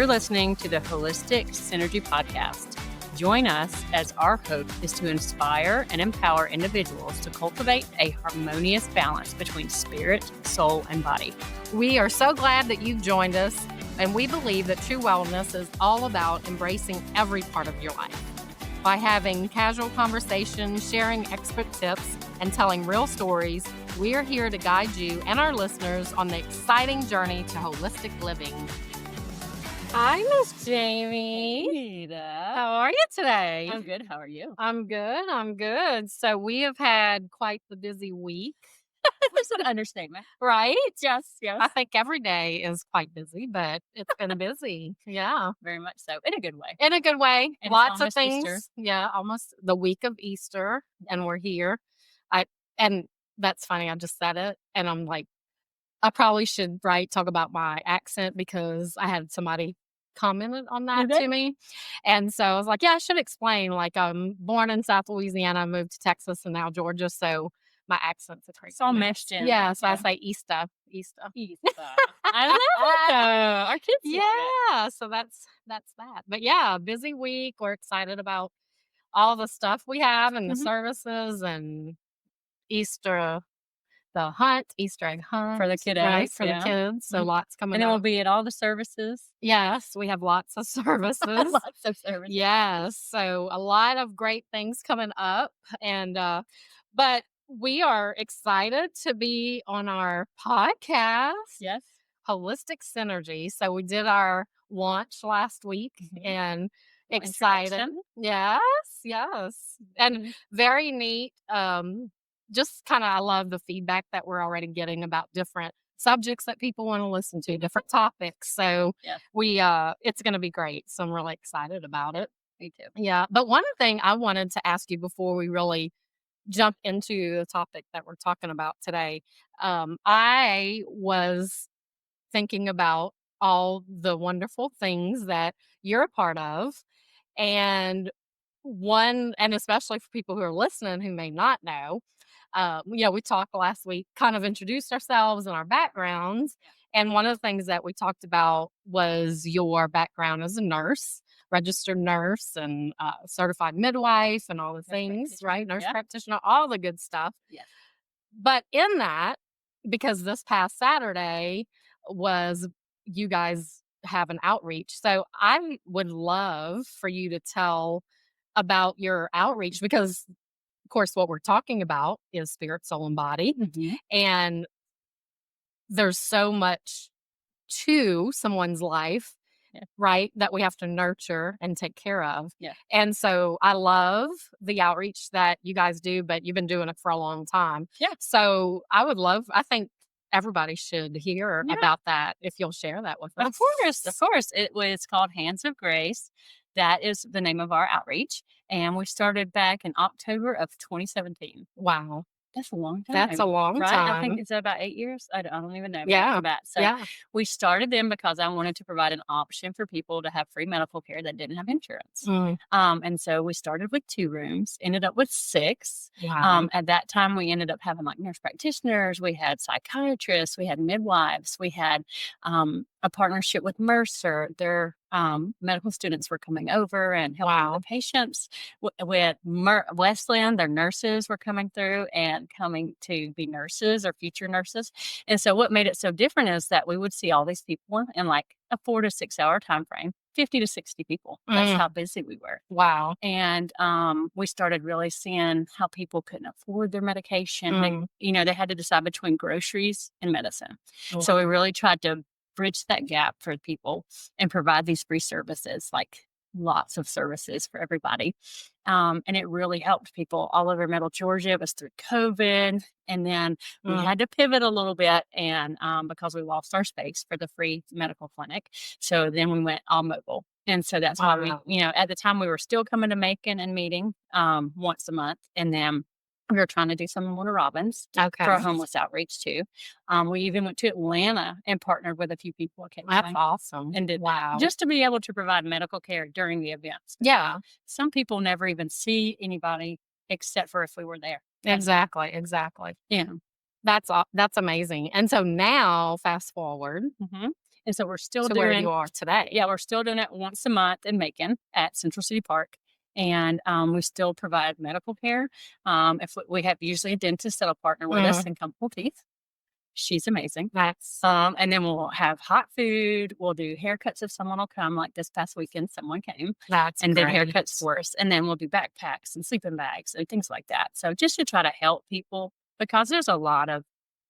You're listening to the Holistic Synergy Podcast. Join us as our hope is to inspire and empower individuals to cultivate a harmonious balance between spirit, soul, and body. We are so glad that you've joined us, and we believe that true wellness is all about embracing every part of your life. By having casual conversations, sharing expert tips, and telling real stories, we are here to guide you and our listeners on the exciting journey to holistic living. Hi, Miss Jaimi. Anita. How are you today? I'm good. How are you? I'm good. So we have had quite the busy week. That's an understatement. Right? Yes. I think every day is quite busy, but it's been busy. Yeah. Very much so. In a good way. In a good way. And it's Lots of almost things. Easter. Yeah, almost the week of Easter, and we're here. And that's funny. I just said it, and I'm like, I probably should talk about my accent because I had somebody commented on that to me. And so I was like, yeah, I should explain. Like, I'm born in South Louisiana, moved to Texas and now Georgia. So my accent's a crazy. It's all meshed in. Yeah. So I say Easter. I love it though. Our kids love it. Yeah. So that's that. But yeah, busy week. We're excited about all the stuff we have and the services and Easter. The Easter egg hunt. For the kiddos. Right, for the kids. So lots coming And then up. we'll be at all the services. Yes, we have lots of services. Lots of services. Yes, so a lot of great things coming up. And, but we are excited to be on our podcast. Yes. Holistic Synergy. So we did our launch last week and excited. Yes. And very neat. Just kind of, I love the feedback that we're already getting about different subjects that people want to listen to, different topics. So it's going to be great. So I'm really excited about it. Me too. Yeah. But one thing I wanted to ask you before we really jump into the topic that we're talking about today, I was thinking about all the wonderful things that you're a part of. And especially for people who are listening who may not know, we talked last week, kind of introduced ourselves and our backgrounds. And one of the things that we talked about was your background as a nurse, registered nurse and certified midwife and all the things, right? Nurse practitioner, all the good stuff. Yes. But in that, because this past Saturday was you guys have an outreach. So I would love for you to tell about your outreach because, of course, what we're talking about is spirit, soul, and body. And there's so much to someone's life, right, that we have to nurture and take care of. And so I love the outreach that you guys do, but you've been doing it for a long time. So I think everybody should hear about that if you'll share that with us. Of course. It's called Hands of Grace. That is the name of our outreach. And we started back in October of 2017. Wow. That's a long time. That's a long time. I think it's about 8 years. I don't even know. So we started them because I wanted to provide an option for people to have free medical care that didn't have insurance. And so we started with 2 rooms, ended up with 6. Wow. At that time, we ended up having like nurse practitioners. We had psychiatrists. We had midwives. We had a partnership with Mercer. Their medical students were coming over and helping the patients. With Wesleyan, their nurses were coming through and coming to be nurses or future nurses. And so what made it so different is that we would see all these people in like a 4 to 6 hour time frame, 50 to 60 people. That's how busy we were. Wow. And we started really seeing how people couldn't afford their medication. They had to decide between groceries and medicine. So we really tried to bridge that gap for people and provide these free services, like lots of services for everybody. And it really helped people all over Middle Georgia. It was through COVID. And then we had to pivot a little bit and because we lost our space for the free medical clinic. So then we went all mobile. And so that's why we, at the time we were still coming to Macon and meeting once a month. And then we were trying to do some in Warner Robins for our homeless outreach too. We even went to Atlanta and partnered with a few people. That's awesome. And did just to be able to provide medical care during the events. Some people never even see anybody except for if we were there. Exactly. Yeah. That's amazing. And so now, fast forward, And so we're still To where doing, you are today. yeah, we're still doing it once a month in Macon at Central City Park. And we still provide medical care. If we have usually a dentist that'll partner with us and come pull teeth. She's amazing. That's And then we'll have hot food. We'll do haircuts if someone will come. Like this past weekend, someone came that's and did great. haircuts for us. And then we'll do backpacks and sleeping bags and things like that. So just to try to help people, because there's a lot of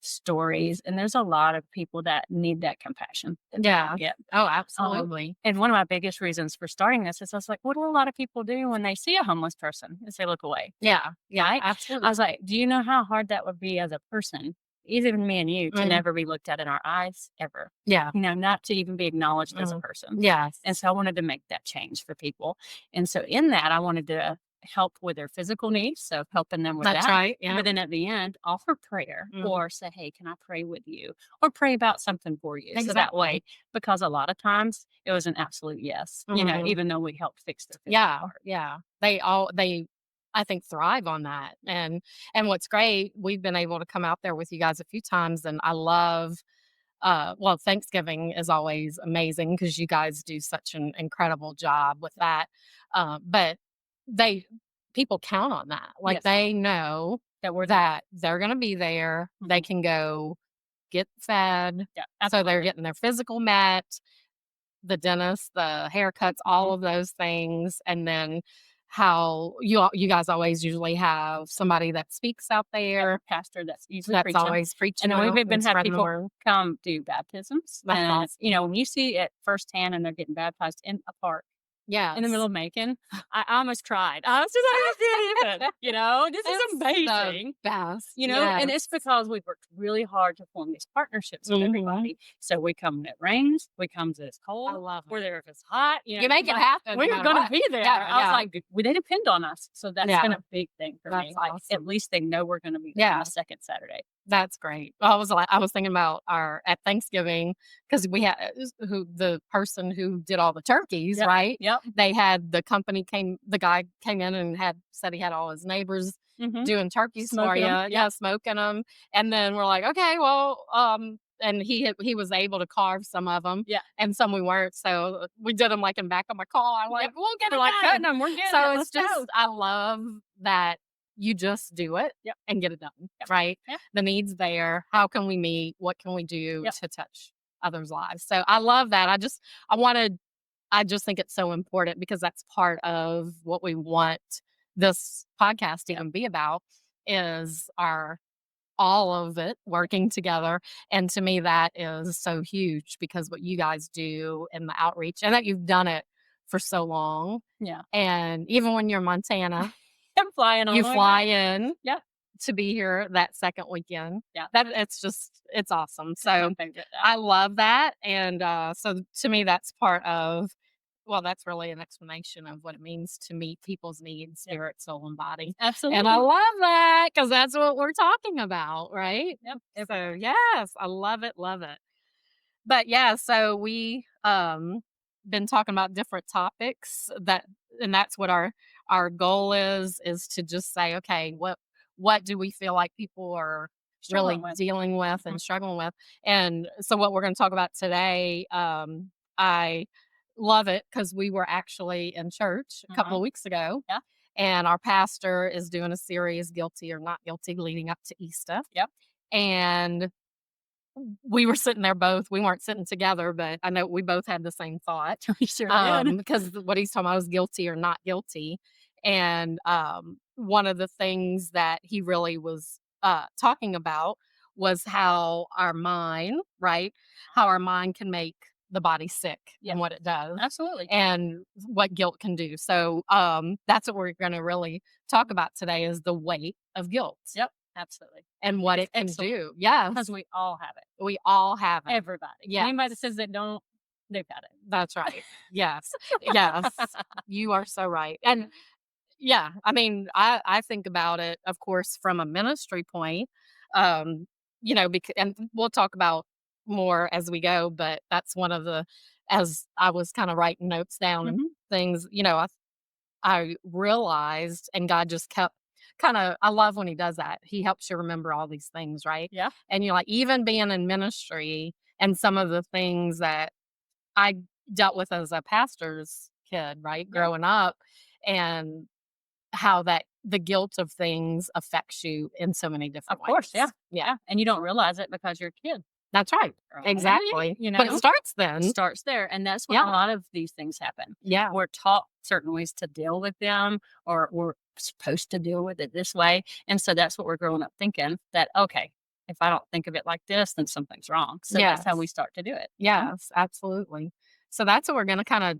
stories and there's a lot of people that need that compassion that they Yeah. don't get. Oh, Um, absolutely. and one of my biggest reasons for starting this is I was like, what do a lot of people do when they see a homeless person is they look away, Yeah. Yeah. right? I Absolutely. was like, do you know how hard that would be as a person, even me and you, to never be looked at in our eyes ever? Yeah. Not to even be acknowledged as a person. Yes. And so I wanted to make that change for people. And so in that, I wanted to help with their physical needs, so helping them with That's that. right. Yeah. But then at the end, offer prayer or say, hey, can I pray with you? Or pray about something for you. So that way, Exactly. because a lot of times it was an absolute yes, even though we helped fix their physical Yeah. part. Yeah. They I think thrive on that. And what's great, we've been able to come out there with you guys a few times, and I love well, Thanksgiving is always amazing because you guys do such an incredible job with that. But they people count on that. Like Yes. they know That we're that they're going to be there. They Mhm. can go get fed. Yeah, So they're absolutely. getting their physical met, the dentist, the haircuts, all of those things. And then how you guys always usually have somebody that speaks out there Pastor that's usually that's preaching. always preaching And then we've even and had spreading the people word. come do baptisms. That's And, awesome. when you see it firsthand and they're getting baptized in a park in the middle Yes. of Macon, I almost cried. I was just like, I can't even, this is It's the amazing. best. And it's Yes. because we've worked really hard to form these partnerships with Mhm. everybody. So we come when it rains, we come when it's I cold, love we're it. there if it's hot. You make it happen no We're matter going to what. be there. Yeah, I was yeah, like, they depend on us. So that's been yeah. a big thing for That's me. Like, at awesome. least they know we're going to be there on Yeah, the second Saturday. that's great. Well, I was thinking about our at Thanksgiving because we had who the person who did all the turkeys, Yep. right? Yep. They had the guy came in and said he had all his neighbors Mm-hmm. doing turkeys for Smoking you. 'em. Yeah, Yep. smoking them. And then we're like, okay, well, and he was able to carve some of them, Yeah. and some we weren't. So we did them like in back of my car. Like Yep. we'll get We're it like cutting done. them. We're getting So it. it's Let's go. just I love that you just do it Yep. and get it done, Yep. right? Yep. The need's there. How can we meet? What can we do Yep. to touch others' lives? So I love that. I just think it's so important because that's part of what we want this podcast to Yep. even be about is our all of it working together. And to me, that is so huge because what you guys do in the outreach and that you've done it for so long. Yeah. And even when you're in Montana, I'm flying all you the way fly back. in Yep. to be here that second weekend. Yeah. It's awesome. It's my So favorite. I love that. And so to me, that's part of, well, that's really an explanation of what it means to meet people's needs, Yep. spirit, soul, and body. Absolutely. And I love that because that's what we're talking about, right? Yep. So, yes, I love it, love it. But yeah, so we been talking about different topics and that's what our goal is to just say, okay, what do we feel like people are really Struggling with. dealing with Mhm. and struggling with? And so what we're going to talk about today, I love it because we were actually in church a couple Mhm. of weeks ago. Yeah. And our pastor is doing a series, Guilty or Not Guilty, leading up to Easter. Yep. And we were sitting there both. We weren't sitting together, but I know we both had the same thought. We sure did. Because what he's talking about was guilty or not guilty. And one of the things that he really was talking about was how our mind, right? How our mind can make the body sick Yes. and what it does Absolutely. and what guilt can do. So that's what we're going to really talk about today is the weight of guilt Yep. Absolutely. and what it can Excellent. do. Yes. Because we all have it. We all have it. Everybody. Yes. Anybody that says they don't, they've got it. That's right. Yes. Yes. You are so right. And yeah, I mean, I think about it, of course, from a ministry point, because, and we'll talk about more as we go, but that's one of as I was kind of writing notes down and Mhm. things, I realized, and God just kept I love when he does that. He helps you remember all these things, right? Yeah. And you're like, even being in ministry and some of the things that I dealt with as a pastor's kid, right, Yeah, growing up, and how that the guilt of things affects you in so many of different course, yeah, ways. Yeah, yeah, and you don't realize it because you're a kid. that's right. Right. Exactly. You But it know? starts then. Starts there, and that's when a Yeah. lot of these things happen. Yeah. We're taught certain ways to deal with them, or we're supposed to deal with it this way, and so that's what we're growing up thinking that, "Okay, if I don't think of it like this, then something's wrong." So that's how we Yes. start to do it. Yes, absolutely. So that's what we're gonna kinda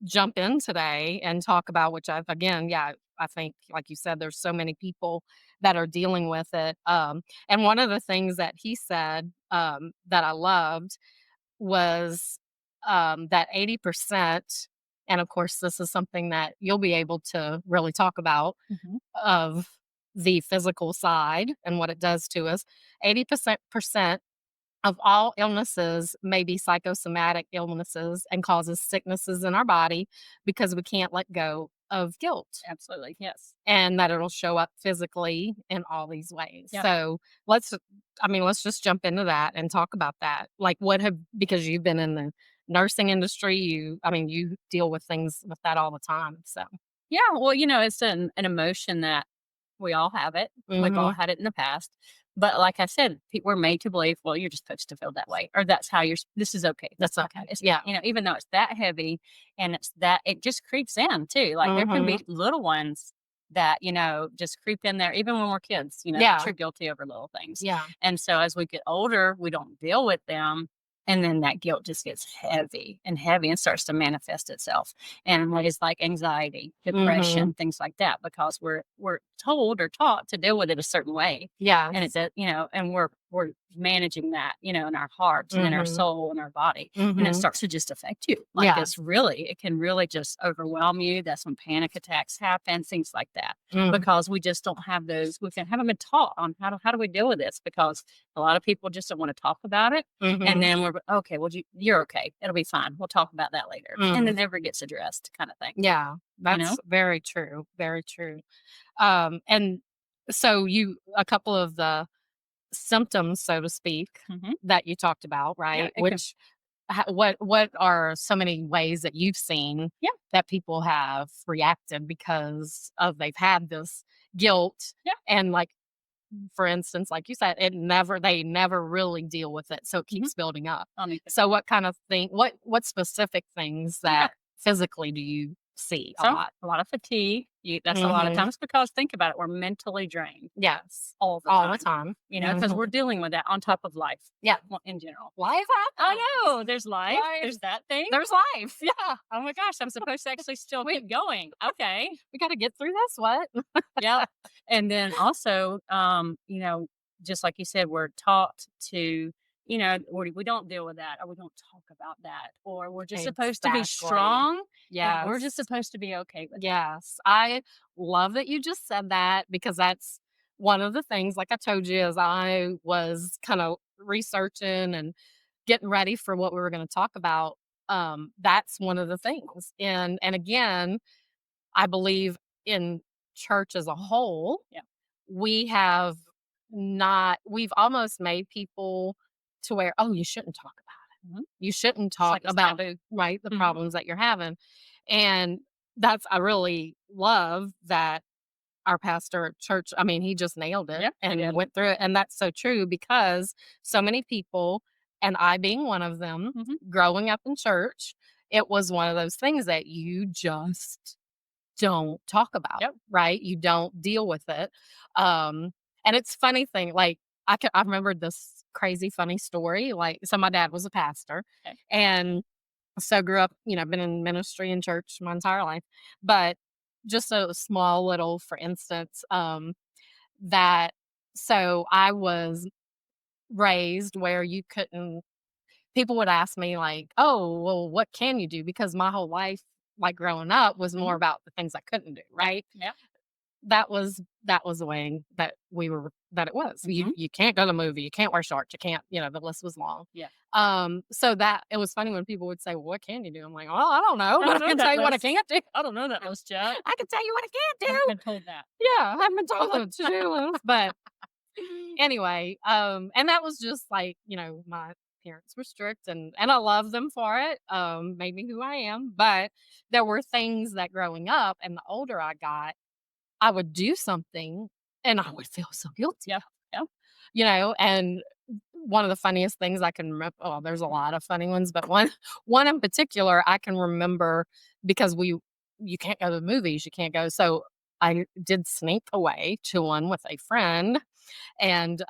jump in today and talk about, which I've again, yeah, I think, like you said, there's so many people that are dealing with it. And one of the things that he said that I loved was that 80%, and of course, this is something that you'll be able to really talk about Mhm. of the physical side and what it does to us. 80% of all illnesses may be psychosomatic illnesses and causes sicknesses in our body because we can't let go of guilt, Absolutely, yes. and that it'll show up physically in all these ways. Yep. So let's, I mean, let's just jump into that and talk about that. Like, what have, because you've been in the nursing industry, I mean, you deal with things with that all the time. So, Yeah, well, it's an emotion that we all have it. We've all hmm, had it in the past. But like I said, we're made to believe, well, you're just supposed to feel that way, or that's how this is okay. that's That's okay. okay. Yeah. Even though it's that heavy and it just creeps in too. Like there can Hmm. be little ones that, just creep in there, even when we're kids, that Yeah. you're guilty over little things. Yeah. And so as we get older, we don't deal with them. And then that guilt just gets heavy and starts to manifest itself in ways like anxiety, Hmm. depression, things like that, because we're told or taught to deal with it a certain way, and it Yes. does, and we're managing that, in our hearts and in our Hmm. soul and our body, and it Hmm. starts to just affect you. Like Yeah. it can really just overwhelm you. That's when panic attacks happen, things like that, Mm. because we just don't have those. We haven't been taught on how do we deal with this, because a lot of people just don't want to talk about it, and Mhm. then we're okay. Well, you're okay. It'll be fine. We'll talk about that later, and Mm. it never gets addressed, kind of thing. Yeah, You know? that's very true, very true. And so a couple of the symptoms, so to speak, Hmm. that you talked about, Yeah, right? it can. What are so many ways that you've seen Yeah, that people have reacted because of they've had this guilt, yeah. and like, for instance, like you said, they never really deal with it, so it Hmm. keeps building up. On So what kind of thing what specific things Yeah. that physically do you see a So lot? a lot of fatigue. That's a lot of Mhm. times, because think about it, we're mentally drained Yes. all the All the time. time. Because we're Mhm. dealing with that on top of life, Yeah. well, in general. Life I happens. know, there's life, Life there's that thing. There's life. Yeah. Oh my gosh, I'm supposed to actually still We keep going. Okay. we gotta get through this, what? Yep. And then also, just like you said, we're taught to, we don't deal with that, or we don't talk about that, or we're just supposed to be Exactly. strong, and we're just Yes. supposed to be okay with it. Yes. I love that you just said that because that's one of the things, like I told you, as I was kind of researching and getting ready for what we were going to talk about. That's one of the things. And again, I believe in church as a whole, Yeah. we have not, we've almost made people to where, oh, you shouldn't talk about Mhm. it. You shouldn't It's talk like it's about, taboo. right, the Mhm. problems that you're having. And I really love that our pastor at church, I mean, he just nailed it Yeah, we and did. went through it. And that's so true because so many people, and I being one of them, Mhm. growing up in church, it was one of those things that you just don't talk about, Yep. right? You don't deal with it. Um, and it's funny thing, like I remember this crazy funny story. Like, so my dad was a pastor, Okay. and so grew up, been in ministry and church my entire life. But just a small little, for instance, that so I was raised where you couldn't people would ask me like, "Oh, well, what can you do?" Because my whole life, like growing up, was more Mhm. about the things I couldn't do, Yeah. right? Yeah. That was the way that it was. Mhm. You can't go to the movie, you can't wear shorts, you can't, the list was long. Yeah. So that it was funny when people would say, "Well, what can you do?" I'm like, "Well, I don't know, I but don't I know can that tell you what I list. can't do. I don't know that list yet. I can tell you what I I can't haven't do." been told that. Yeah, I haven't been told the to-do list, but anyway, and that was just like, my parents were strict and I love them for it. Made me who I am. But there were things that growing up and the older I got, I would do something and I would feel so guilty, Yeah. Yeah. and one of the funniest things I can remember, oh, there's a lot of funny ones, but one in particular I can remember because you can't go to the movies, you can't go. So I did sneak away to one with a friend and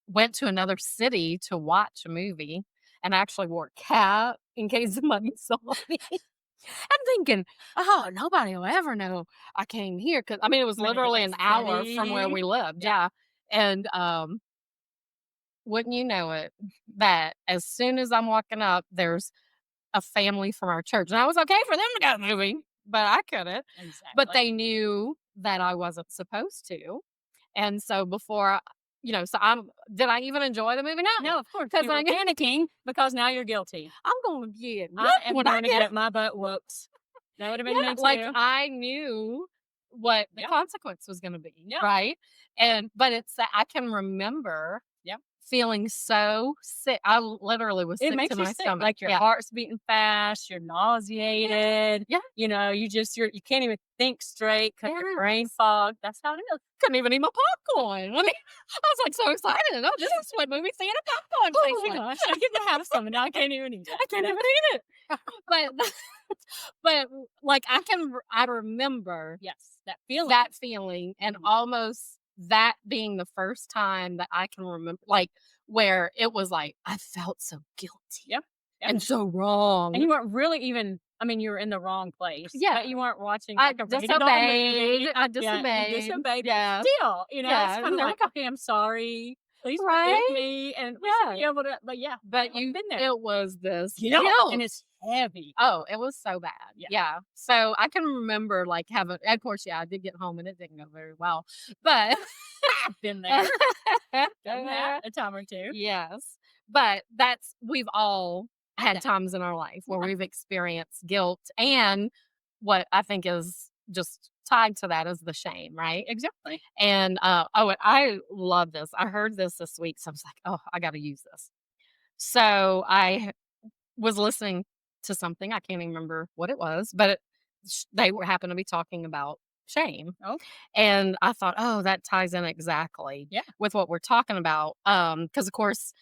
went to another city to watch a movie and actually wore a cap in case somebody saw me. I'm thinking, oh, nobody will ever know I came here because I mean it was In a literally an different hour from where city. we lived. Yeah. Yeah. And wouldn't you know it, that as soon as I'm walking up, there's a family from our church. And I was okay for them to go to the movie, but I couldn't. But Exactly. they knew that I wasn't supposed to. And so before, so did I even enjoy the movie? No, No, of course, because you were panicking because now you're guilty. I'm going to get I whooped am when I going to get get my butt whooped. That would have been yeah, me like too. I knew what the Yeah. consequence was going to be, Yeah. right? But it's that I can remember Yeah. feeling so sick. I literally was It sick to makes you my sick, stomach. like your Yeah. heart's beating fast, you're nauseated, Yeah. you can't even think straight because your brain Yes. fog. That's how it is. Couldn't even eat my popcorn. I mean, I was like so excited. Oh, this is what movie theater popcorn Oh tastes my like. gosh, I get to have some and now I can't even eat it. I can't even eat it. But but like I remember Yes, that feeling. that feeling and Mhm. almost that being the first time that I can remember, like, where it was like, I felt so guilty Yep. Yep. and so And wrong. you weren't really even I mean, you were in the wrong place, Yeah. but you weren't watching I like a rated R movie. disobeyed. I Yeah, you disobeyed. disobeyed. Yeah. Still, it's Yeah. kinda And there we like, go. "Okay, I'm sorry. Please forgive Right? me," and we should Yeah. be able to but yeah, But I've been there. it was this Guilt, and guilt. it's heavy. Oh, it was so bad. Yeah, Yeah. So I can remember like having, of course, yeah, I did get home and it didn't go very well. But I've been there. Done that a time or 2. yes. But we've all Had had that. times in our life where Yeah, we've experienced guilt. And what I think is just tied to that is the shame, right? exactly. And and I love this. I heard this week. So I was like, oh, I got to use this. So I was listening to something, I can't even remember what it was, but they were happened to be talking about shame, Oh, and I thought, "Oh, that ties in exactly yeah. with what we're talking about." Because of course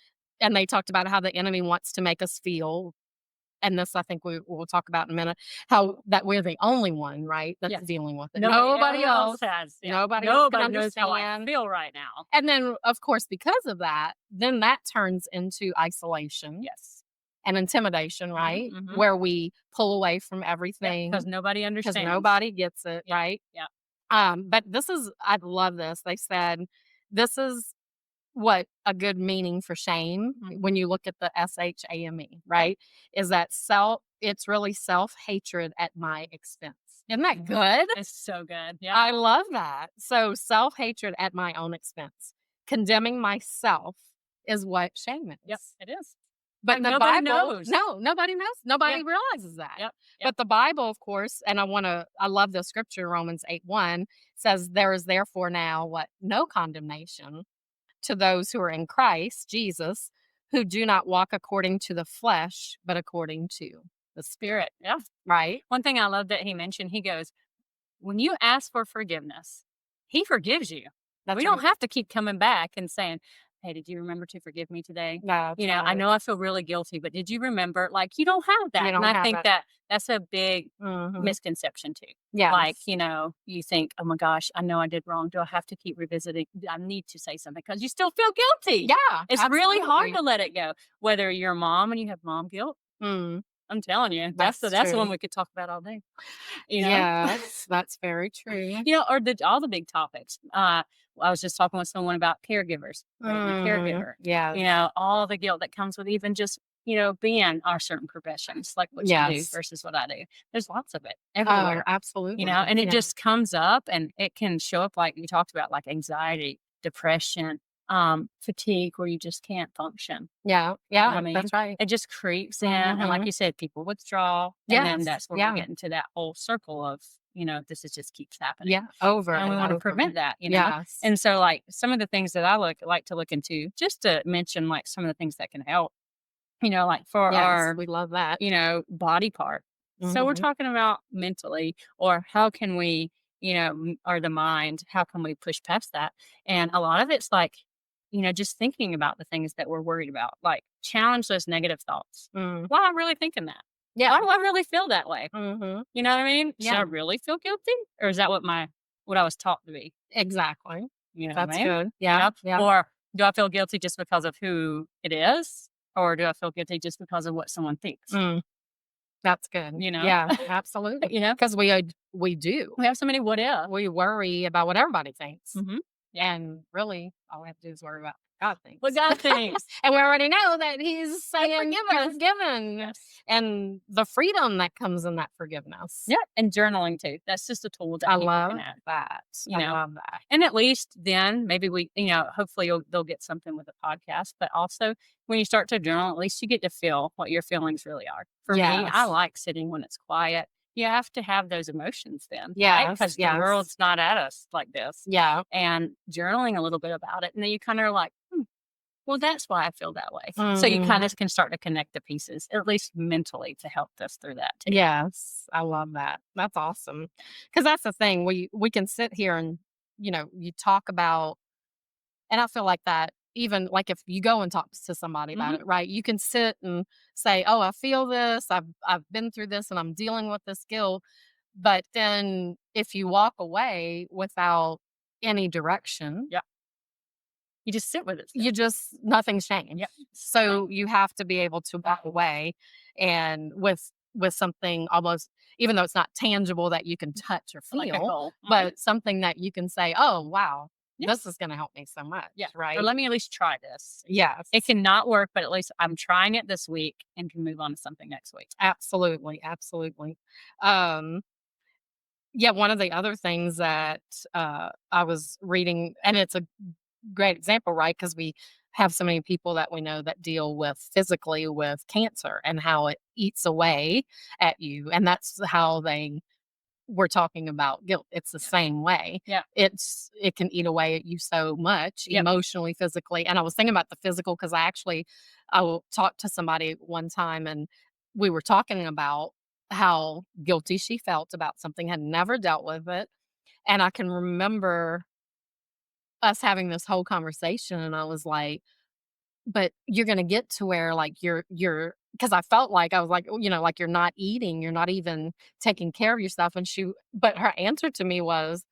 and they talked about how the enemy wants to make us feel, and this I think we'll talk about in a minute, how that we're the only one, right, that's Yes. dealing with it. Nobody else has. Yeah. Nobody else can Nobody knows how I understand. feel right now. And then, of course, because of that, then that turns into isolation Yes. and intimidation, Mhm, right? mhm. Where we pull away from Yep, everything because nobody because understands. nobody gets it, Yeah, right? yeah. But I love this. They said this is what a good meaning for shame Mhm. when you look at the SHAME, Yeah. right? Is that it's really self hatred at my expense. Isn't that Mhm. good? It's so good. Yeah. I love that. So self hatred at my own expense. Condemning myself is what shame Yep, is. it is. But And the nobody Bible knows. no, nobody knows. Yeah. Nobody realizes that. Yep, yep. But the Bible, of course, and I love the scripture, Romans 8:1 says, "There is therefore now what? No condemnation to those who are in Christ Jesus, who do not walk according to the flesh, but according to the Spirit." Spirit. Yeah. Right? One thing I love that he mentioned, he goes, when you ask for forgiveness, he forgives you. We That's don't right. have to keep coming back and saying, "Hey, did you remember to forgive me today?" That's I right. know I feel really guilty, but did you remember? Like, you don't have You that. And don't I have think it. that that's a big Mhm. misconception too. Like, Yes. you think, "Oh my gosh, I know I did wrong. Do I have to keep revisiting? I need to say something because you still feel guilty." Yeah, It's really hard absolutely. to let it go. Whether you're a mom and you have mom guilt, Mm, I'm telling you, that's that's the one true. we could talk about all day. You know? Yes, that's very true. Or all the big topics. I was just talking with someone about caregivers, raising a Mm, caregiver. yes. All the guilt that comes with even just being our certain professions, like what you do Yes. versus what I do. There's lots of it Oh, everywhere. absolutely. And it Yeah. just comes up, and it can show up like you talked about, like anxiety, depression, fatigue, where you just can't function. Yeah. You know what I Yeah, mean? that's right. It just creeps in, and like Mhm. you said, people withdraw, and then Yes. that's where we Yeah. get into that whole circle of, this is just keeps happening. Yeah, over And we and want to over. prevent that. Yes. And so, like, some of the things that I like to look into, just to mention, like, some of the things that can help. like for Yes, our, we love that. body part. So we're Mhm. talking about mentally, or how can we, or the mind, how can we push past that? And a lot of it's like, just thinking about the things that we're worried about, like challenge those negative thoughts. Mm. Why am I really thinking that? Yeah. Why do I really feel that way? Mhm. You know what I mean? Should I Yeah, really feel guilty? Or is that what I was taught to be? exactly. You know what That's I mean? good. Yeah, yeah. Or do I feel guilty just because of who it is? Or do I feel guilty just because of what someone thinks? Mm, that's good. You know? Yeah, absolutely. you know? Because we do. We have so many what if. We worry about what everybody thinks, Mhm. Yeah. and really, all we have to do is worry about what God What thinks. God thinks. And we already know that He's You're saying, "You're forgiven. forgiven," Yes. and the freedom that comes in that forgiveness. Yeah. And journaling too. That's just a tool that I people can love add, that. you I know? love that. And at least then maybe hopefully they'll get something with the podcast. But also when you start to journal, at least you get to feel what your feelings really are. For me, I Yes. like sitting when it's quiet. You have to have those emotions then, right? Yes, Because the yes. world's not at us like this. Yeah. And journaling a little bit about it. And then you kind of are like, well, that's why I feel that way. So you Mhm. kind of can start to connect the pieces, at least mentally, to help us through that too. Yes, I love that. That's awesome. Because that's the thing, we can sit here and, you talk about, and I feel like that even, like, if you go and talk to somebody about Hmm. it, right? You can sit and say, "Oh, I feel this. I've been through this and I'm dealing with this guilt." But then if you walk away without any direction, Yeah. You just sit with it still. you just nothing's changed. Yep. So you have to be able to walk away and with something almost, even though it's not tangible that you can touch or Like a feel, goal. Mhm. but something that you can say, "Oh, wow, this Yes. is gonna help me so much," Yeah. Or right? let me at least try this. It Yes. cannot work, but at least I'm trying it this week and can move on to something next week. Absolutely, absolutely. Um, yeah, one of the other things that, I was reading, and it's a great example, right? Because we have so many people that we know that deal with physically with cancer and how it eats away at you. And that's how they were talking about guilt. It's the same way. Yeah. It can eat away at you so much Yep. emotionally, physically. And I was thinking about the physical because I talked to somebody one time and we were talking about how guilty she felt about something, had never dealt with it. And I can remember us having this whole conversation, and I was like, "But you're gonna get to where, like, you're," because I felt like I was like, like, "You're not eating, you're not even taking care of yourself," and but her answer to me was,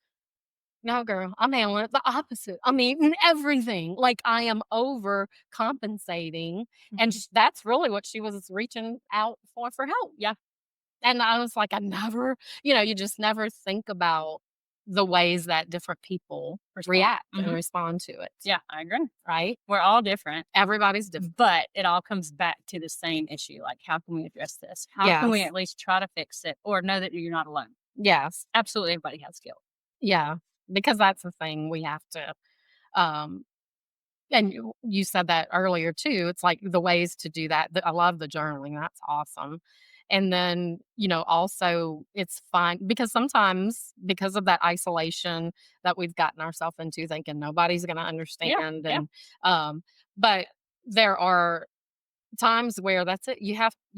"No, girl, I'm handling it the opposite. I'm eating everything. Like, I am overcompensating," and Mhm. that's really what she was reaching out for help. Yeah. And I was like, I never, you just never think about the ways that different people Respond. react and Mhm. respond to it, Yeah, I agree. right? We're all different, Everybody's different. but it all comes back to the same issue. Like, how can we address this? How can we Yes. at least try to fix it or know that you're not alone? Yes. Absolutely, everybody has guilt. Yeah. Because that's the thing we have to, um, and you said that earlier too. It's like the ways to do that. I love the journaling. That's awesome. And then, also it's fine because sometimes because of that isolation that we've gotten ourselves into thinking nobody's going to Yeah. understand. Yeah. Um, but there are times where that's it. You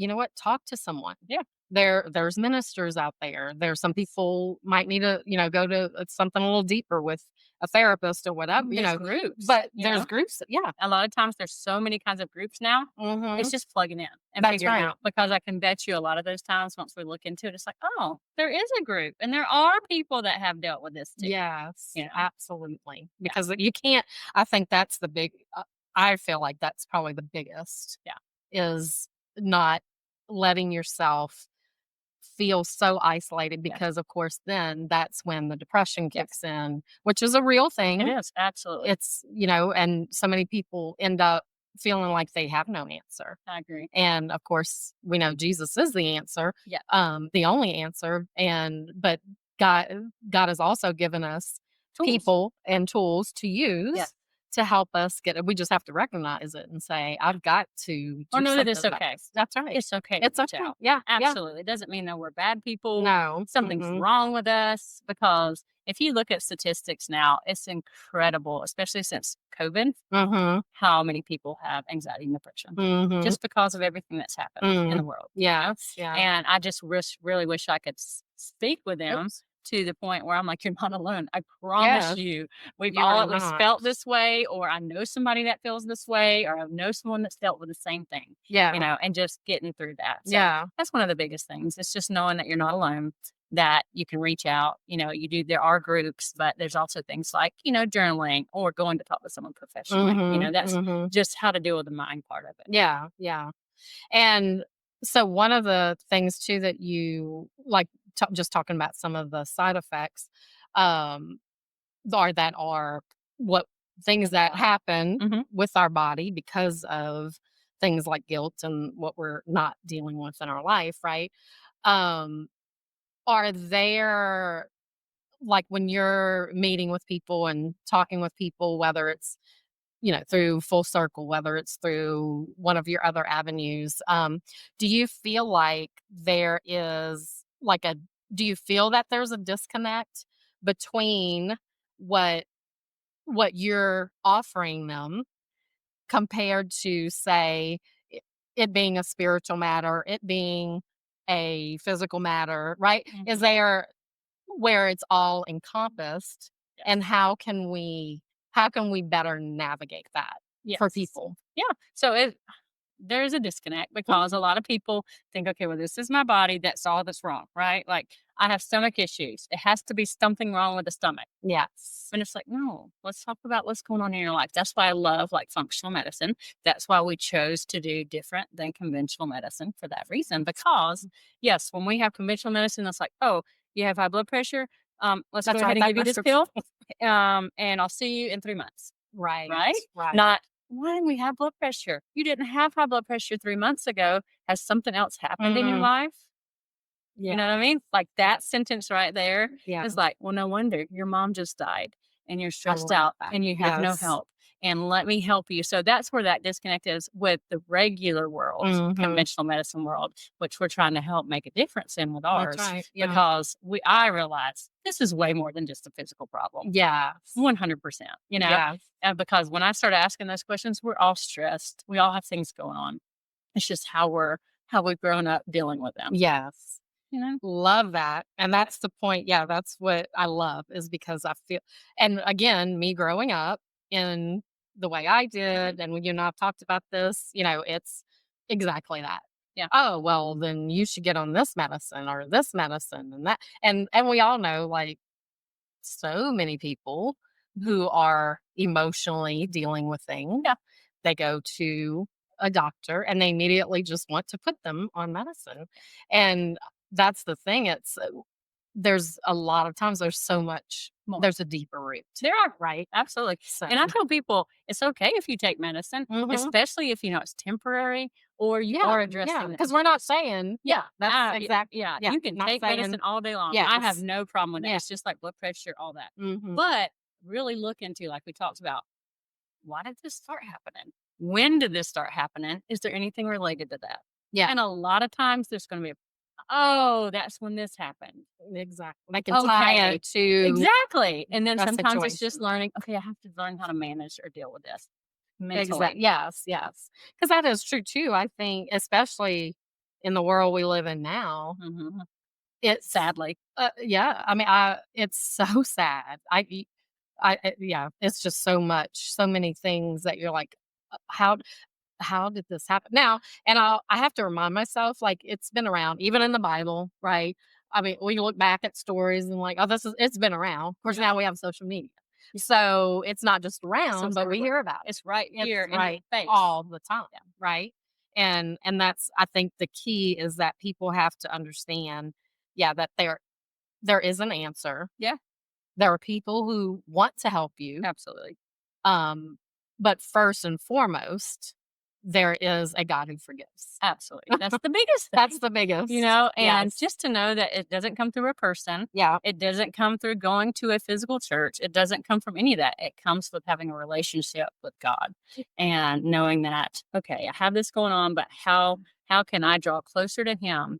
know what? Talk to someone. Yeah. There's ministers out there. There's some people might need to, go to something a little deeper with a therapist or whatever, There's groups, but there's groups. Yeah. A lot of times there's so many kinds of groups now. It's Mhm. just plugging in and That's figuring right. out because I can bet you a lot of those times once we look into it, it's like, oh, there is a group and there are people that have dealt with this too. Yes, You know? absolutely. Yeah. Because you can't, I think that's the big, I feel like that's probably the biggest Yeah. is not letting yourself feel so isolated Yes. because of course then that's when the depression Yes. kicks in, which is a real It thing. is. Absolutely. It's, and so many people end up feeling like they have no answer. I agree. And of course, we know Jesus is the answer, Yeah. the only answer. But God, God has also given us Tools. people and tools to Yeah. use to help us get it. We just have to recognize it and say, "I've got to Or do know that something it's about okay. this." That's right. It's okay to It's reach okay. out. Yeah, yeah. Absolutely. It doesn't mean that we're bad people. No. Something's Mm-mm. wrong with us because if you look at statistics now, it's incredible, especially since COVID, Mhm. how many people have anxiety and depression Mhm. just because of everything that's happened in the Mm. world, Yes, yeah. And I just really wish I could speak with them Oops. to the point where I'm like, you're not alone. I promise Yes, you, we've you all are at least not. felt this way, or I know somebody that feels this way, or I know someone that's dealt with the same thing, Yeah, and just getting through that. So yeah. that's one of the biggest things. It's just knowing that you're not alone, that you can reach out. There are groups, but there's also things like, journaling or going to talk to someone professionally. Mhm, That's mhm. just how to deal with the mind part of it. Yeah, yeah. And so one of the things too that you like just talking about some of the side effects um that are what things In the that body. happen Hmm. with our body because of things like guilt and what we're not dealing with in our life, right? Um are there like when you're meeting with people and talking with people, whether it's through Full Circle, whether it's through one of your other avenues. Do you feel like there is like a do you feel that there's a disconnect between what what you're offering them compared to say it being a spiritual matter, it being a physical matter, right? Is Hmm. there where it's all encompassed, and Yes. how can we better navigate that for Yes. people? Yeah. So there's a disconnect because a Mhm. lot of people think, okay, well, this is my body. That's all that's wrong, right? Like I have stomach issues. It has to be something wrong with the stomach. Yes. And it's like, no, let's talk about what's going on in your life. That's why I love like functional medicine. That's why we chose to do different than conventional medicine for that reason. Because yes, when we have conventional medicine, it's like, oh, you have high blood pressure. Let's go That's ahead right, and that give you this prescription. pill. And I'll see you in 3 months. Right, Right? right. Not, "Why do we have blood pressure? You didn't have high blood pressure 3 months ago. Has something else happened in your Mhm. life?" You Yeah, know what I mean? Like, yeah, that sentence right there yeah. is like, "Well, no wonder your mom just died, and you're I stressed love out, that. and you have no Yes. help, and let me help you." So that's where that disconnect is with the regular world, Mhm. conventional medicine world, which we're trying to help make a difference in with That's ours right, yeah. because I realize this is way more than just a physical problem. Yes. 100%, Yes. and because when I started asking those questions, we're all stressed. We all have things going on. It's just how we've grown up dealing with them, Yes. you know? Love that, and that's the point, yeah, that's what I love is because I feel and again, me growing up in the way I Mhm. did, and when you and I have talked about this, it's exactly that. Yeah. "Oh, well, then you should get on this medicine or this medicine and that," and we all know, like, so many people Mhm. who are emotionally dealing with things, Yeah. they go to a doctor and they immediately just want to put them on medicine. And that's the thing. There's a lot of times More. there's a deeper root, There are. right? Absolutely. So, And I tell people it's okay if you take medicine, mhm. especially if you know it's temporary or you Yeah, are yeah. addressing Because we're not saying, Yeah, yeah, that's exact. yeah, Yeah, you can not take saying, medicine all day long. I have yes. no problem with that. Yeah. It's just like blood pressure, all that. Hmm. But really look into, like we talked about, why did this start happening? When did this start happening? Is there anything related to that? Yeah, And a lot of times there's going to be, oh, that's when this happened. exactly. They can tie Okay, it to exactly. And then a sometimes it's just situation. learning, okay, I have to learn how to manage or deal with this mentally. Yes, yes. Because that is true too, I think, especially in the world we live in now, Hmm. it's Sadly. yeah, I mean, it's so sad. Yeah, it's just so much, so many things that you're like, how did this happen?" Now, and I have to remind myself, like, it's been around, even in the Bible, right? I mean, we look back at stories and like, "Oh, it's been around." Of course, Yeah. now we have social media. Yeah. So, it's not just So around, it's but we everywhere. hear about it. It's right It's here in your right face. all the time, Yeah. right? And that's I think the key is that people have to understand, yeah, that there is an answer. Yeah. There are people who want to help you, Absolutely. um, but first and foremost, there is a God who forgives. Absolutely. That's the biggest That's thing, the biggest. and Yes. just to know that it doesn't come through a person. Yeah. It doesn't come through going to a physical church. It doesn't come from any of that. It comes with having a relationship with God and knowing that, okay, I have this going on, but how can I draw closer to him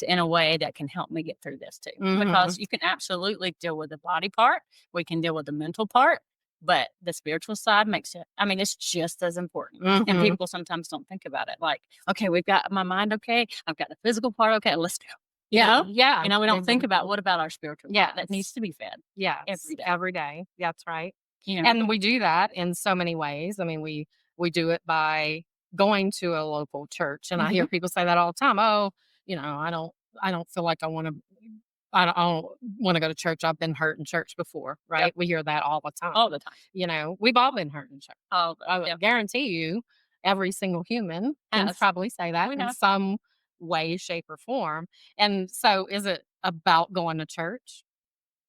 in a way that can help me get through this too? Because Mhm. you can absolutely deal with the body part. We can deal with the mental part, but the spiritual side makes it, I mean, it's just as important. And Mhm. people sometimes don't think about it. Like, okay, we've got my mind okay, I've got the physical part okay, let's go. You Yeah. know? Yeah. We don't think about Exactly. what about our spiritual part that Yes. needs to be fed Yes. every day. Every day. That's right. You know? And we do that in so many ways. I mean, we do it by going to a local church, and I Mhm. hear people say that all the time. Oh, I don't feel like I don't want to go to church. I've been hurt in church before, Yep. right? We hear that all the time. All the time. We've all been hurt in church. All the I yep. guarantee you, every single human can Has. probably say that We in have. some way, shape, or form. And so, is it about going to church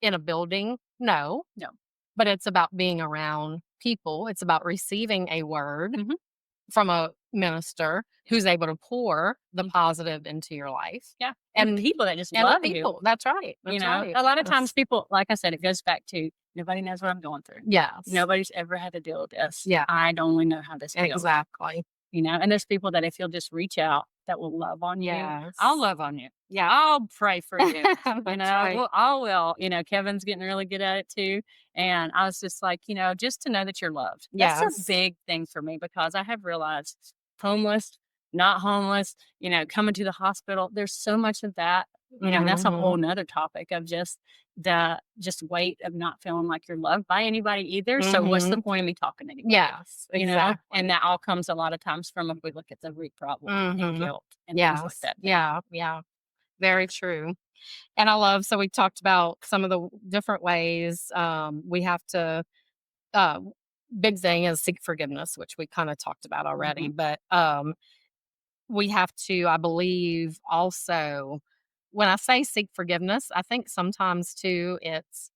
in a building? No, No. but it's about being around people. It's about receiving a word Mhm. from a minister who's able to pour the Mm. positive into your life. Yeah. And And people that just and the love you. people. That's right. You That's know, right. a lot of times Yes. people, like I said, it goes back to nobody knows what I'm going through. Yes. Nobody's ever had to deal with this. Yeah. I only know how this feels. Exactly. And there's people that if you'll just reach out that will love on you, I'll Yes. love on you. Yeah. I'll pray for you. That's right. Well, I will. Kevin's getting really good at it too. And I was just like, just to know that you're loved. That's a Yes. big thing for me because I have realized homeless, not homeless, coming to the hospital, there's so much of that, and that's a whole Mhm. nother topic of just the just weight of not feeling like you're loved by anybody either. So what's the Mhm. point of me talking to anybody? Yes. And Exactly. that all comes a lot of times from if we look at the root problem and Mhm. guilt and things like Yes. that too. Yeah. Yeah. Very true. And I love, so we talked about some of the different ways we have to, uh, big thing is seek forgiveness, which we kind of talked about already. Mhm. But we have to, I believe, also, when I say seek forgiveness, I think sometimes too, it's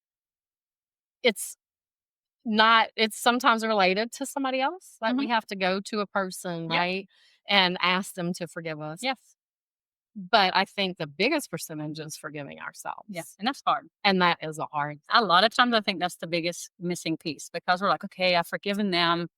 not, it's sometimes related to somebody else. Like Mhm. we have to go to a person, Yep. right? And ask them to forgive us. Yes. But I think the biggest percentage is forgiving Yeah. ourselves. And that's hard. And that is a hard A thing. lot of times I think that's the biggest missing piece because we're like, okay, I've forgiven them.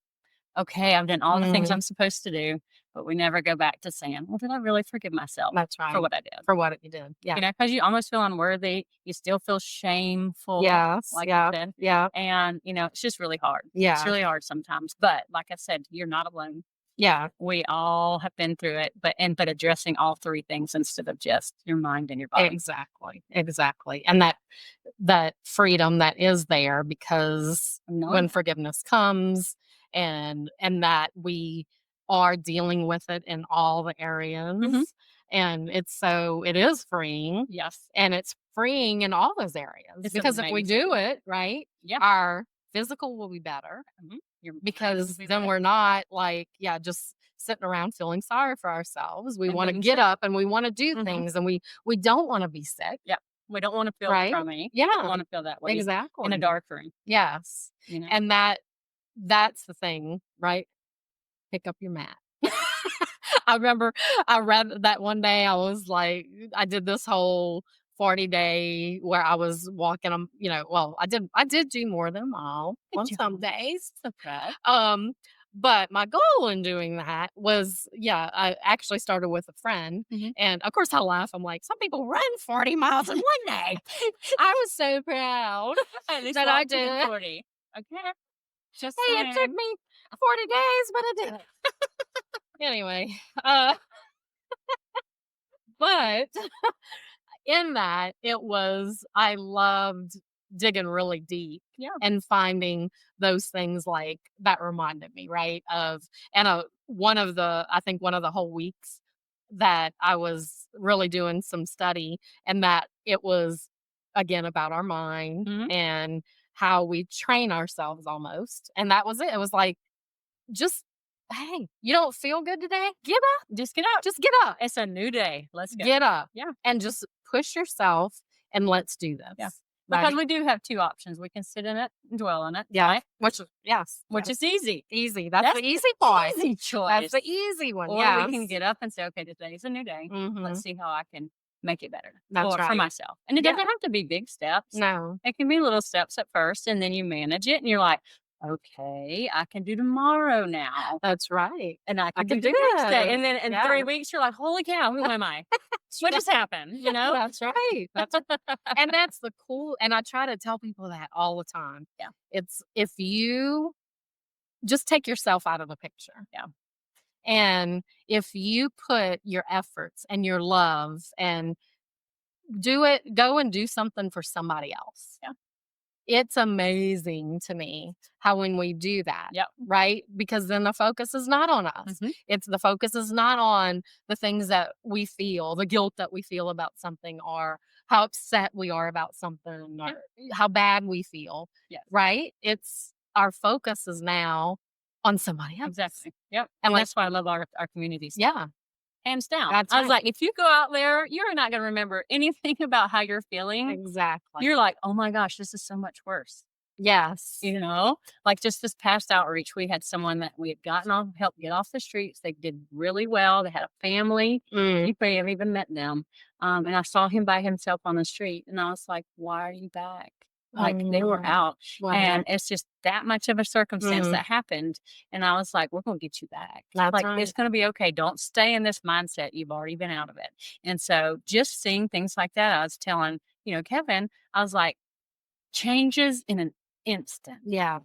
Okay, I've done all the things Mhm. I'm supposed to do, but we never go back to saying, well, did I really forgive myself That's for right. what I did? For what you did. Yeah. Because you almost feel unworthy. You still feel shameful, Yes. like you Yeah. said. Yeah. And, it's just really hard. It's Yeah. really hard sometimes. But like I said, you're not alone. Yeah. We all have been through it, but addressing all three things instead of just your mind and your body. Exactly. Exactly. And that freedom that is there, because Knowing when that. forgiveness comes, and that we are dealing with it in all the Hmm. areas, and it is freeing, Yes. and it's freeing in all those areas, It's because if we do amazing. it right, Yeah. our physical will be better, Your mind will because be then better. we're not like, yeah, just sitting around feeling sorry for ourselves. We And want to being get sick. up and we want to do Hmm. things, and we don't want to be sick, Yeah. We don't want to feel right? crummy. We don't Yeah, want to feel that way in a exactly. dark room, Yes. you know? And that's the thing, right? Pick up your mat. I remember I read that one day. I was like, I did this whole 40-day where I was walking them, well, I did do more than a mile Good on some job. days. Okay. Um, but my goal in doing that was, yeah, I actually started with a friend. Mhm. And of course I laugh. I'm like, some people run 40 miles in one day. I was so proud At least that I walk to did the it. 40. Okay. Just Hey, it took saying. me 40 days, but I did it. Anyway, uh, but in that, I loved digging really deep Yeah. and finding those things like that reminded me, right? And I think one of the whole weeks that I was really doing some study, and that it was again about our mind Mhm. and how we train ourselves almost. And that was it. It was like, just, hey, you don't feel good today? Get up. Just get up. Just get up. It's a new day. Let's go. Get up Yeah. and just push yourself, and let's do Yeah. this. Because Right. we do have 2 options. We can sit in it and dwell on it, Yeah. right? Which is yes. Which is easy. Easy. That's That's the easy the part. easy That's choice. the easy one. Or we can Yes. get up and say, "Okay, today's a new day. Let's Mhm. see how I can make it better That's for right. myself." And it Yeah. doesn't have to be big steps. No. It can be little steps at first, and then you manage it, and you're like, "Okay, I can do tomorrow now, That's right. and I I can do can the do next day." this. And then in Yeah. 3 weeks, you're like, "Holy cow, who am I? What just happened?" You know? That's right. That's and that's the cool and I try to tell people that all the time. Yeah, It's if you just take yourself out of the picture. yeah, And if you put your efforts and your love and go and do something for somebody else. yeah, It's amazing to me how when we do that, yep, right? Because then the focus is not on us. mhm, It's the focus is not on the things that we feel, the guilt that we feel about something or how upset we are about something yeah, or how bad we feel, yes, right? It's our focus is now on somebody else. exactly. Yep, And and like, that's why I love our community so yeah, hands down. that's I was right. like, if you go out there, you're not gonna remember anything about how you're feeling. Exactly. You're like, "Oh my gosh, this is so much worse." Yes. You know? Like, just this past outreach, we had someone that we had gotten off helped get off the streets. They did really well. They had a family. Mm. You may have even met them. And I saw him by himself on the street, and I was like, "Why are you back?" Like, they were Oh, out, and wow. it's just that much of a circumstance Mhm. that happened, and I was like, "We're gonna get you back. That's Like, it's right. gonna be okay. Don't stay in this mindset. You've already been out of it." And so just seeing things like that, I was telling, Kevin, I was like, changes in an instant. Yeah,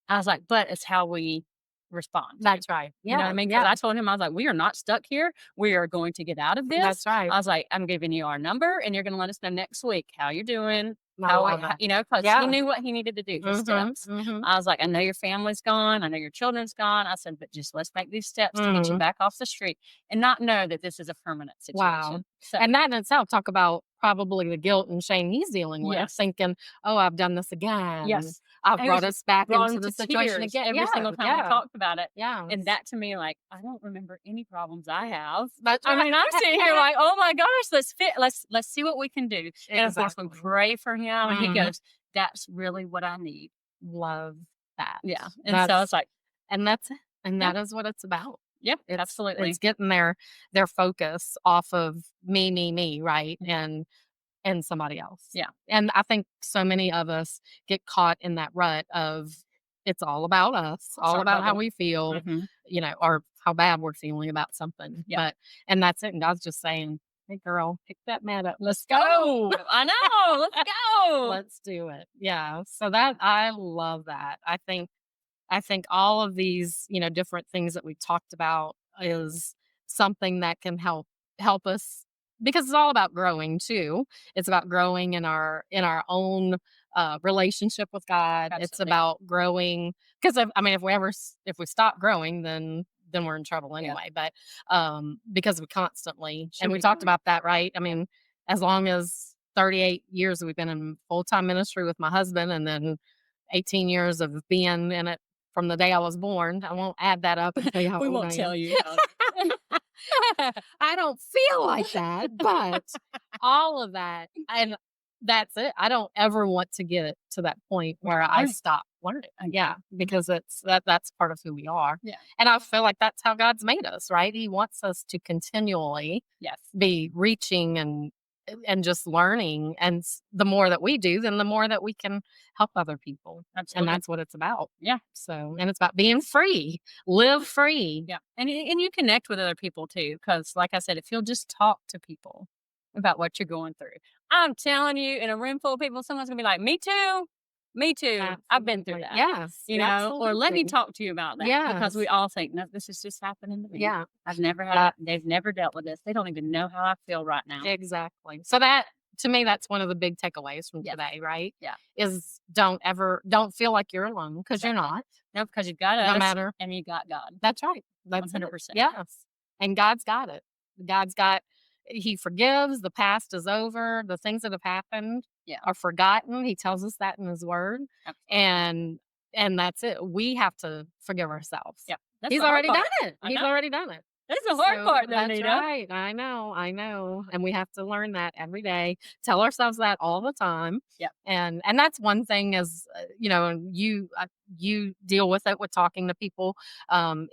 I was like, but it's how we respond to. that's right. You know what Yeah, I mean? Because yeah, I told him, I was like, we are not stuck here. We are going to get out of this. that's right. I was like, I'm giving you our number and you're going to let us know next week how you're doing. I love it. Because he Yeah. knew what he needed to do, the Mhm, steps. mhm, I was like, I know your family's gone. I know your children's gone. I said, but just let's make these steps to get you mhm. back off the street and not know that this is a permanent Wow. situation. So, And that in itself, talk about probably the guilt and shame he's dealing with, yes, thinking, "Oh, I've done this again. yes. I've And it brought was us back brought into him the to situation tears again." every Yeah, single time we yeah, talked about it. And yes. that to me, like, I don't remember any problems I have. That's I right. mean, I'm sitting here like, oh my gosh, let's see what we can do. And of course we Exactly. pray for him and he Mhm. goes, that's really what I need. Love that. Yeah. And so That's it's like, and that's it. And yeah, that is what it's about. yeah, It's absolutely. getting their focus off of me, right? And somebody else. Yeah. And I think so many of us get caught in that rut of it's all about us, all Sorry about about how the we feel, hmm or how bad we're feeling about something. yeah. And that's it. And God's just saying, "Hey girl, pick that mat up. Let's Let's go. go. I know. Let's go. Let's do it." Yeah. So that I love that. I think all of these, different things that we talked about is something that can help us because it's all about growing too. It's about growing in our own relationship with God. It's Absolutely. about growing because I mean, if we stop growing, then we're in trouble Yeah. anyway. But because we constantly and Should we be talked growing. about that, right? I Yeah. mean, as long as 38 years we've been in full time ministry with my husband, and then 18 years of being in it from the day I was born. I won't add that up and tell you how We old won't I tell am. you how. I don't feel like that, but all of that, and that's it. I don't ever want to get to that point where I Learning. stop learning. Okay. Yeah, because that's part of who we are. Yeah. And I feel like that's how God's made us, right? He wants us to continually Yes. be reaching and just learning. And the more that we do, then the more that we can help other people. And Absolutely. that's what it's about. Yeah. So, and it's about being free, live free. Yeah, and you connect with other people too, because like I said, if you'll just talk to people about what you're going through, I'm telling you, in a room full of people, someone's gonna be like, "Me too, me too. I've been through Absolutely. that." Yes, Or let me absolutely. talk to you about that because we Yes. all think, "No, this is just happening to me. Yeah. I've never had That it. They've never dealt with this. They don't even know how I feel right now." exactly. So that to me, that's one of the big takeaways from Yes. today, right? Yeah. Is don't feel like you're alone because you're Exactly. not. No, because you've got No us matter and you got God. That's right. That's it. 100%. Yes. And God's got it. God's got He forgives, the past is over, the things that have happened Yeah. are forgotten. He tells us that in his word. Absolutely. And and that's it. We have to forgive ourselves. Yeah. That's He's the hard already done part. it. I He's know. already done it. That's the hard So part, though, that's Nita. right. I know. And we have to learn that every day. Tell ourselves that all the time. Yeah. And that's one thing is, and you deal with it with talking to people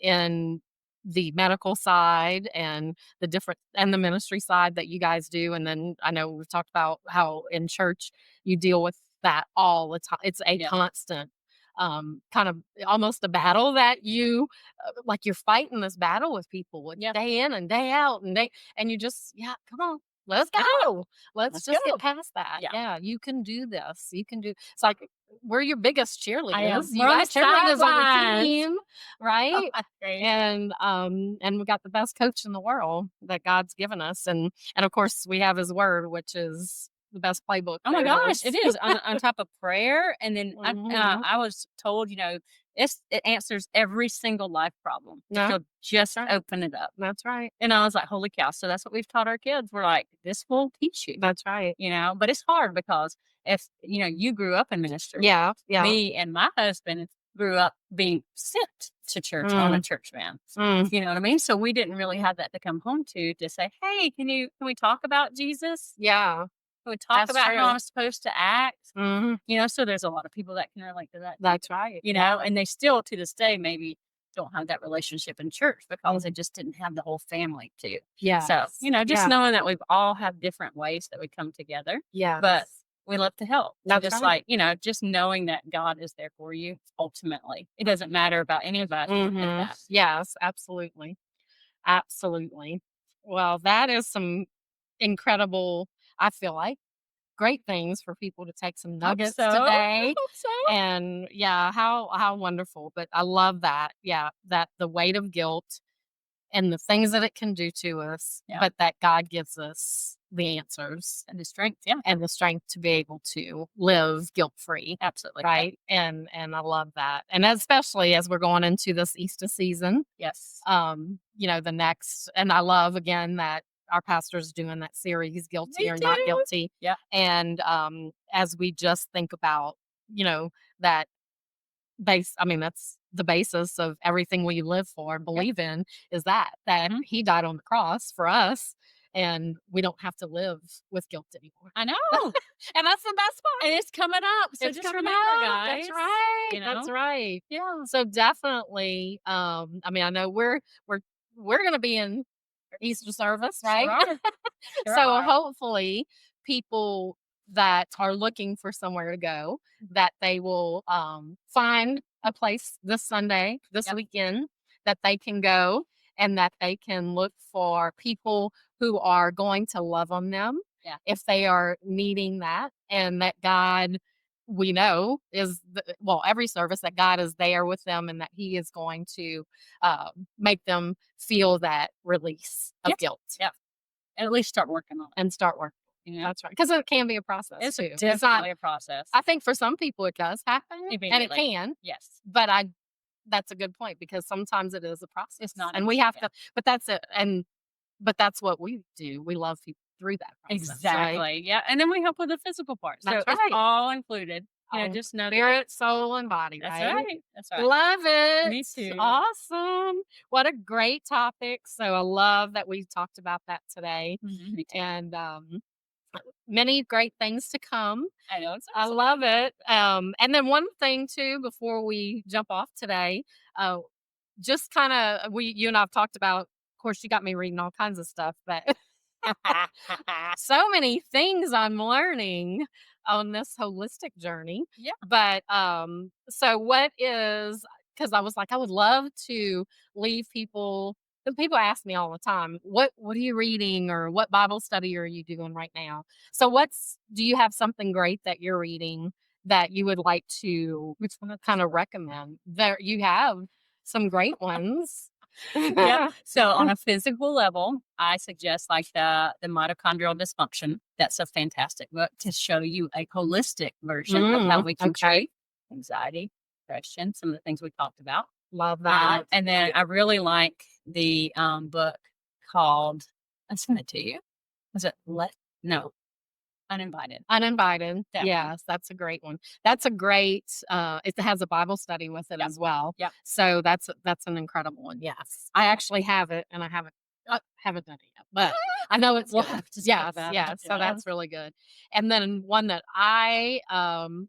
in the medical side and the different and the ministry side that you guys do. And then I know we've talked about how in church you deal with that all the time. It's a Yeah. constant kind of almost a battle that you like you're fighting this battle with people with Yeah. day in and day out and you just come on, let's go, let's just go. get past that. Yeah. Yeah, you can do this, you can do. It's like we're your biggest I am. cheerleaders. You We're on the guys cheerleaders on the sidelines. team, right? That's great. And we got the best coach in the world that God's given us, and of course we have His Word, which is the best playbook. Oh my there gosh, it is on top of prayer, and then Mhm. I was told, it answers every single life problem if Yeah, you'll just right. open it up. That's right. And I was like, holy cow! So that's what we've taught our kids. We're like, this will teach you, That's right. But it's hard because if you grew up in ministry, Yeah, yeah. me and my husband grew up being sent to church on a church van. Mm. You know what I mean? So we didn't really have that to come home to say, hey, can we talk about Jesus? Yeah, We talk that's about how true. I'm supposed to act, Mhm. so there's a lot of people that can relate to that, That's right. and they still to this day maybe don't have that relationship in church because they just didn't have the whole family to. So, Yes. just Yeah. knowing that we've all have different ways that we come together, but Yes. we love to help. So That's just right. like, just knowing that God is there for you ultimately. It doesn't matter about any of us at Mhm. that. Yes, absolutely. Absolutely. Well, that is some incredible, I feel like, great things for people to take some Hope nuggets so. I today. hope so. And yeah, how wonderful. But I love that. Yeah, that the weight of guilt and the things that it can do to us, Yeah. but that God gives us the answers And the strength, yeah. and the strength to be able to live guilt free. Absolutely. Right. And I love that. And especially as we're going into this Easter season, Yes. the next, and I love again that our pastor's doing that series, Guilty Me or Not too. Guilty. Yeah. And as we just think about, that that's the basis of everything we live for and believe in is that Mhm. He died on the cross for us and we don't have to live with guilt anymore. I know. And that's the best part. And it's coming up. So It's just coming remember, up. guys. That's right. You That's know? right. Yeah. So definitely, I know we're gonna be in Easter service, right? Sure are. Sure So are. hopefully people that are looking for somewhere to go, that they will find a place this Sunday, this Yep. weekend that they can go and that they can look for people who are going to love on them Yeah. if they are needing that, and that God, we know, every service that God is there with them and that He is going to make them feel that release of Yeah. guilt. Yeah. And at least start working on it. And start working. That's right. Because it can be a process It's too. definitely a process. I think for some people it does happen, and it Immediately. can. Yes. But that's a good point because sometimes it is a process. It's not and we instant, have to. But that's it. But that's what we do. We love people through that process. Right? Exactly. Yeah. And then we help with the physical part. So That's it's right. all included. All Just know that spirit, soul, and body. that's right. right. That's right. Love it. Me too. Awesome. What a great topic. So I love that we talked about that today. Mhm. Me too. And many great things to come. I know. It's I awesome. love it. And then one thing too, before we jump off today, just kind of you and I've talked about. Of course, you got me reading all kinds of stuff, but so many things I'm learning on this holistic journey. Yeah. But so what is, because I was like, I would love to leave people. And people ask me all the time, what are you reading or what Bible study are you doing right now? So do you have something great that you're reading that you would like to kind of recommend? There you have some great ones. Yep. So on a physical level, I suggest like the mitochondrial dysfunction. That's a fantastic book to show you a holistic version of how we can treat anxiety, depression, some of the things we talked about. Love that. And then I really like the book called, I sent it to you. Was it No. Uninvited. Uninvited. That one. Yes, that's a great one. That's a great, it has a Bible study with it Yep. as well. Yep. So that's an incredible one. Yes. I actually have it and I haven't done it yet, but I know it's We'll good. have to check Yes, that yes. out, So yeah. that's really good. And then one that I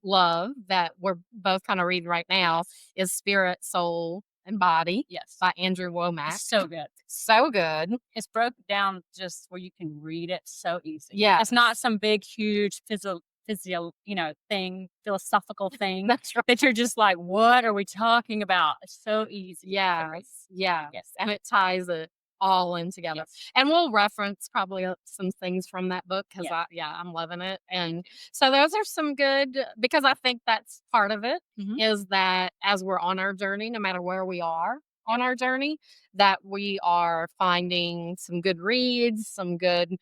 love that we're both kind of reading right now is Spirit, Soul, and Body Yes. by Andrew Womack. It's so good. So good. It's broke down just where you can read it so easy. Yeah. It's not some big, huge thing, philosophical thing That's right. that you're just like, what are we talking about? It's so easy. to read. Yes. Yes. And it ties it all in together. Yes. And we'll reference probably some things from that book because I'm loving it. And so those are some good, because I think that's part of it is that as we're on our journey, no matter where we are on our journey, that we are finding some good reads, some good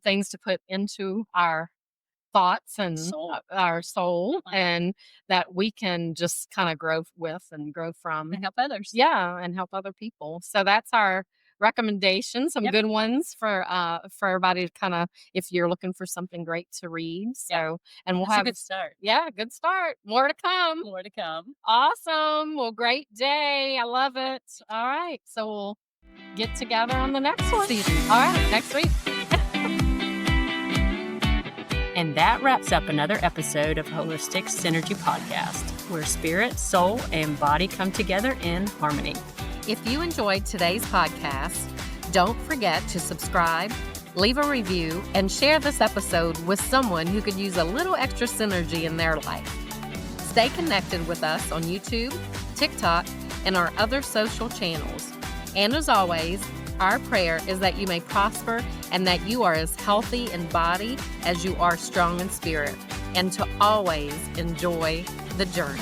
things to put into our thoughts and our soul, and that we can just kind of grow with and grow from And help others. Yeah, and help other people. So that's our recommendation, some good ones for everybody to kind of, if you're looking for something great to read. So and we'll That's a have good start. Yeah, good start. More to come. More to come. Awesome. Well, great day. I love it. All right. So we'll get together on the next one. All right, next week. And that wraps up another episode of Holistic Synergy Podcast, where spirit, soul, and body come together in harmony. If you enjoyed today's podcast, don't forget to subscribe, leave a review, and share this episode with someone who could use a little extra synergy in their life. Stay connected with us on YouTube, TikTok, and our other social channels. And as always, our prayer is that you may prosper and that you are as healthy in body as you are strong in spirit, and to always enjoy the journey.